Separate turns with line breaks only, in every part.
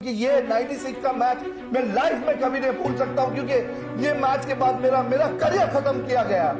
क्योंकि ये 96 का मैच मैं लाइफ में कभी नहीं भूल सकता हूं, क्योंकि ये मैच के बाद मेरा करियर खत्म किया गया।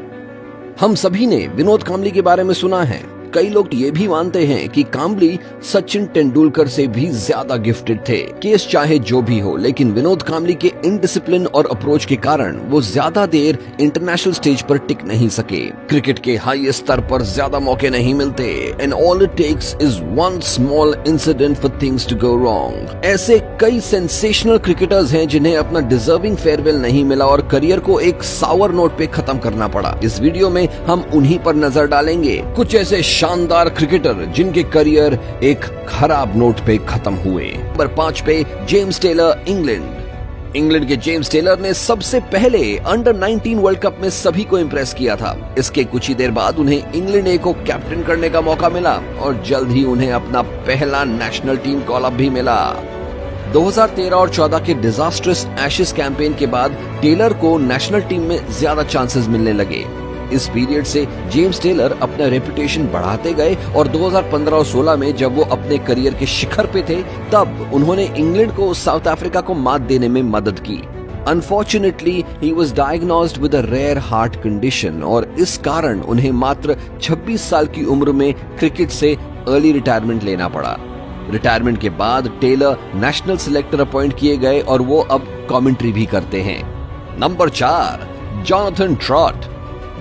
हम सभी ने विनोद कांबली के बारे में सुना है। कई लोग ये भी मानते हैं कि कांबली सचिन तेंदुलकर से भी ज्यादा गिफ्टेड थे। केस चाहे जो भी हो, लेकिन विनोद कांबली के इनडिसिप्लिन और अप्रोच के कारण वो ज्यादा देर इंटरनेशनल स्टेज पर टिक नहीं सके। क्रिकेट के हाईएस्ट स्तर पर ज्यादा मौके नहीं मिलते। And all it takes is one small incident for things to go wrong. ऐसे कई सेंसेशनल क्रिकेटर्स हैं जिन्हें अपना डिजर्विंग फेयरवेल नहीं मिला और करियर को एक सावर नोट पे खत्म करना पड़ा। इस वीडियो में हम उन्हीं पर नजर डालेंगे, कुछ ऐसे शानदार क्रिकेटर जिनके करियर एक खराब नोट पे खत्म हुए। नंबर 5 पे जेम्स टेलर, इंग्लैंड के जेम्स टेलर ने सबसे पहले अंडर 19 वर्ल्ड कप में सभी को इंप्रेस किया था। इसके कुछ ही देर बाद उन्हें इंग्लैंड ए को कैप्टन करने का मौका मिला और जल्द ही उन्हें अपना पहला नेशनल टीम कॉल अप भी मिला। 2013 और 14 के डिजास्ट्रस एशेज कैंपेन के बाद टेलर को नेशनल टीम में ज्यादा चांसेस मिलने लगे। इस पीरियड से जेम्स टेलर अपना रेपुटेशन बढ़ाते गए और 2015 और 16 में जब वो अपने करियर के शिखर पे थे, तब उन्होंने इंग्लैंड को साउथ अफ्रीका को मात देने में मदद की। Unfortunately he was diagnosed with a rare heart condition और इस कारण उन्हें मात्र 26 साल की उम्र में क्रिकेट से अर्ली रिटायरमेंट लेना पड़ा। रिटायरमेंट के बाद टेलर नेशनल सिलेक्टर अपॉइंट किए गए और वो अब कमेंट्री भी करते हैं। नंबर 4,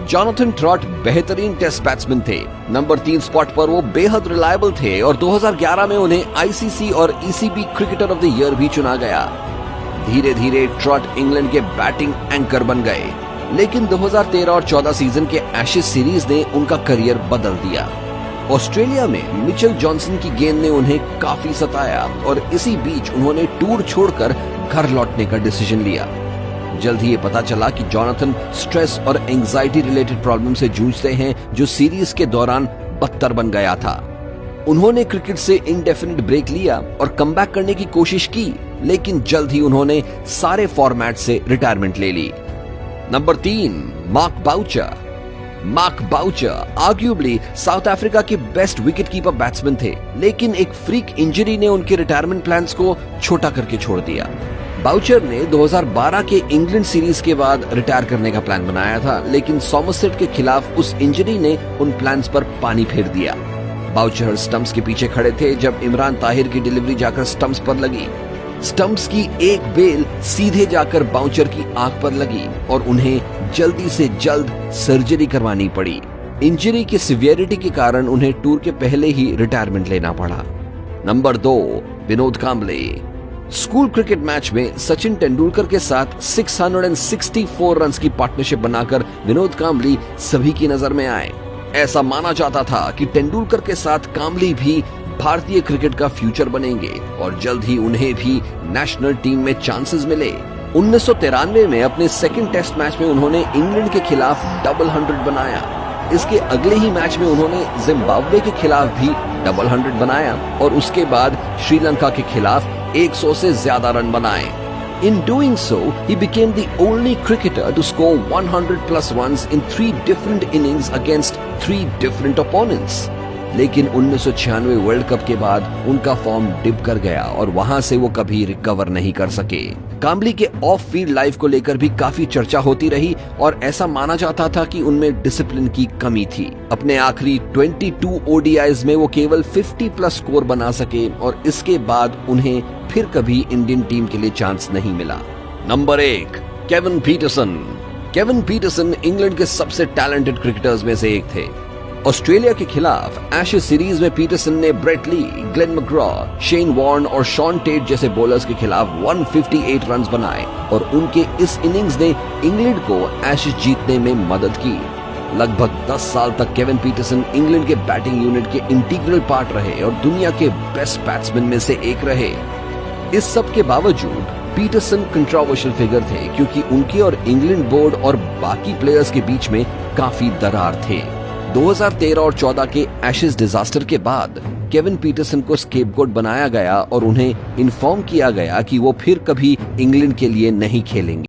जॉनथन ट्रॉट बेहतरीन टेस्ट बैट्समैन थे। नंबर 3 स्पॉट पर वो बेहद रिलायबल थे और 2011 में उन्हें आईसीसी और ECB cricketer of the year भी चुना गया। धीरे धीरे ट्रॉट इंग्लैंड के बैटिंग एंकर बन गए, लेकिन 2013 और 14 सीजन के एशेज सीरीज ने उनका करियर बदल दिया। ऑस्ट्रेलिया में मिचेल जॉनसन की गेंद ने उन्हें काफी सताया और इसी बीच उन्होंने टूर छोड़कर घर लौटने का डिसीजन लिया। जल्द ही ये पता चला कि जॉनथन स्ट्रेस और एंजाइटी रिलेटेड प्रॉब्लम से जूझते हैं, जो सीरीज के दौरान बदतर बन गया था। उन्होंने क्रिकेट से इंडेफिनिट ब्रेक लिया और कमबैक करने की कोशिश की, लेकिन जल्द ही उन्होंने सारे फॉर्मेट से रिटायरमेंट ले ली। Number 3, Mark Boucher arguably South Africa के बेस्ट विकेटकीपर बैट्समैन थे, लेकिन एक फ्रीक इंजरी ने उनके रिटायरमेंट प्लान्स को छोटा करके छोड़ दिया। बाउचर ने 2012 के इंग्लैंड सीरीज के बाद रिटायर करने का प्लान बनाया था, लेकिन सॉमरसेट के खिलाफ उस इंजरी ने उन प्लान्स पर पानी फेर दिया। बाउचर स्टंप्स के पीछे खड़े थे जब इमरान ताहिर की डिलीवरी जाकर स्टंप्स पर लगी। स्टंप्स की एक बेल सीधे जाकर बाउचर की आंख पर लगी और उन्हें जल्दी से जल्द सर्जरी करवानी पड़ी। इंजरी की सिवियरिटी के कारण उन्हें टूर के पहले ही रिटायरमेंट लेना पड़ा। Number 2, Vinod Kambli. School cricket match में सचिन तेंदुलकर के साथ 664 रन्स की पार्टनरशिप बनाकर विनोद कांबली सभी की नजर में आए। ऐसा माना जाता था कि तेंदुलकर के साथ कांबली भी भारतीय क्रिकेट का फ्यूचर बनेंगे और जल्द ही उन्हें भी नेशनल टीम में चांसेस मिले। 1993 में अपने सेकंड टेस्ट मैच में उन्होंने इंग्लैंड के खिलाफ डबल 100 बनाया। इसके अगले ही मैच में उन्होंने जिम्बाब्वे के खिलाफ भी डबल 100 बनाया और उसके बाद श्रीलंका के खिलाफ 100 से ज्यादा रन बनाए। In doing so, he became the only cricketer to score 100+ runs in 3 different innings against 3 different opponents. लेकिन 1996 वर्ल्ड कप के बाद उनका फॉर्म डिप कर गया और वहां से वो कभी रिकवर नहीं कर सके। कांबली के ऑफ फील्ड लाइफ को लेकर भी काफी चर्चा होती रही और ऐसा माना जाता था कि उनमें डिसिप्लिन की कमी थी। अपने आखिरी 22 ओडीआईज में वो केवल 50+ स्कोर बना सके और इसके बाद उन्हें फिर कभी इंडियन टीम के लिए चांस नहीं मिला। नंबर 1, केविन पीटरसन इंग्लैंड के सबसे टैलेंटेड क्रिकेटर्स में से एक थे। ऑस्ट्रेलिया के खिलाफ एशेज सीरीज में पीटरसन ने Brett Lee, Glenn McGrath, Shane Warne और शॉन टेट जैसे बॉलर्स के खिलाफ 158 रन्स बनाए और उनके इस इनिंग्स ने इंग्लैंड को एशेज जीतने में मदद की। लगभग 10 साल तक केविन पीटरसन इंग्लैंड के बैटिंग यूनिट के इंटीग्रल पार्ट रहे और दुनिया के बेस्ट बैट्समैन में से एक रहे। इस सब के बावजूद पीटरसन कंट्रोवर्शियल फिगर थे, क्योंकि उनके और इंग्लैंड बोर्ड और बाकी प्लेयर्स के बीच में काफी दरार थे। 2013 और 14 के एशेज डिजास्टर के बाद केविन पीटरसन को स्केपगोट बनाया गया और उन्हें इन्फॉर्म किया गया कि वो फिर कभी इंग्लैंड के लिए नहीं खेलेंगे।